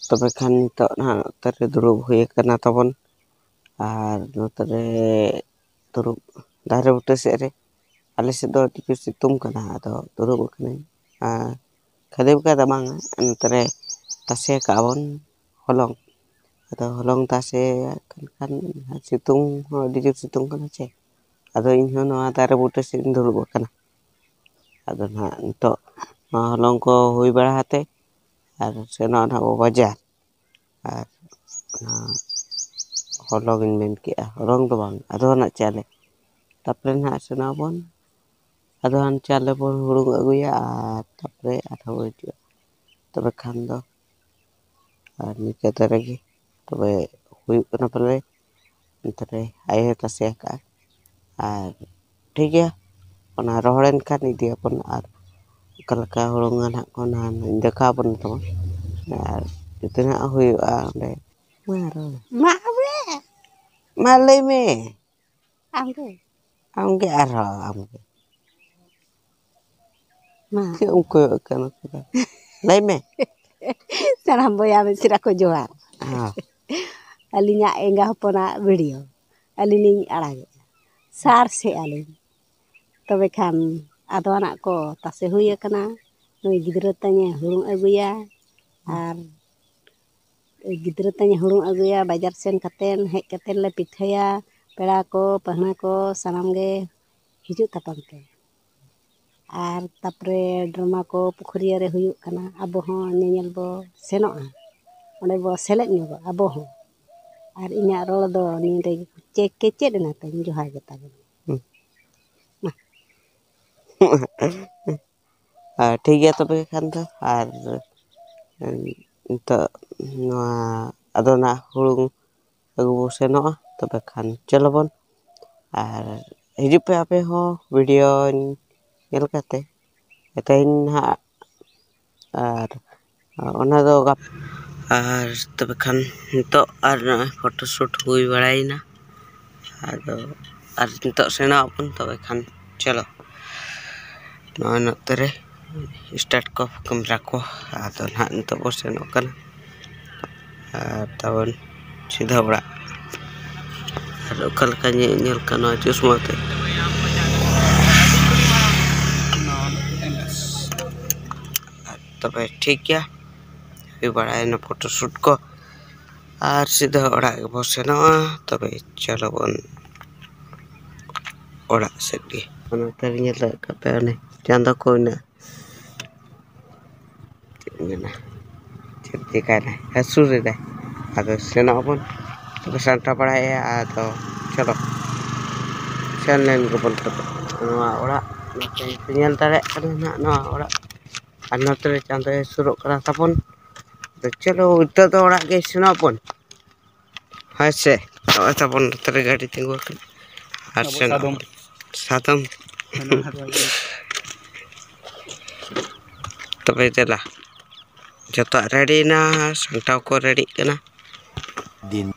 तबे खान नितो ना तरे दुरुब हुए कना तबन और नतरे दुरुब दारे बुटे से रे आले से दो टिकु सितुंग कना आदो दुरुब कने खदेब का दबांग नतरे तासे काबन हलong आदो हलong तासे kan सितुंग हो डिजु सितुंग कना चे आदो इनहो नवा दारे बुटे से दुरुब कना आदो ना नितो हलong को हुई बड़ा हाते और सेना ना वो बाजार और हलong इन मेन के हलong तो बांग आदो ना चाले तापरे ना सेना बन आदो हान चाले बन हुरुंग अगुया तापरे आठा बजो तबे खान दो और निके तरगी तबे हुई कना पले नतरे आये तासे का और ठीक है ओना रोहड़ेन खान इदी अपन और कलका हुरुंगान कोना देखा अपन तो और इतना हुई आंडे मारो मावे माले में आंगे आरो आंगे मा के उनको कना लाई में Sanam boya mesira ko johar. Alinya enga hopona video. Alini arage. Sar se alin. Tobe khan ado anak ko tase huye kana nui gidra tanya hurung aguya ar gidra tanya hurung aguya bajar sen katen hej katen le pithaya pera ko pahna ko sanam ge hijuk tapam te. और तापरे drama को पुखरिया रे हुयुक कना अबो हो नेनेल बो सेनोआ ओने बो सेलेद न्योगो अबो हो और इन्या रोल दो निंदे चेक के चेद ना ते जोहार गता ठीक है तबे खान दो और तो आदो ना हुरुंग अगु बो सेनोआ तबे खान चलो बन और हिजुप पे आपे हो video nyel kate etain ha ar ona do gap ar तब खान तो ar फोटो शूट हुई बड़ाईना आदो ar तो सेना अपन तब खान चलो न तरे स्टार्ट को कैमरा को आदो ना तो बसेनो कन तबन सीधा बड़ा ar कल का nyel कनो चुस्मा ते तबे ठीक है ये बड़ा है ना फोटो शूट को और सीधा ओड़ा बसे ना तबे चलो बन ओड़ा से दी मना तरिया ले कपे ने चांदा को ने चित्ती का ने हसुर रे आदो सेना बन तबे सांता पड़ा है आदो चलो चैनल को बन तबे ओड़ा nyel tare kana na ओड़ा another chance suruk kena tapon chalo itu to orang ke sini pun hase tapon tergadi tunggu kan arsen satam tapi itulah jatuh ready na santau ko ready kena din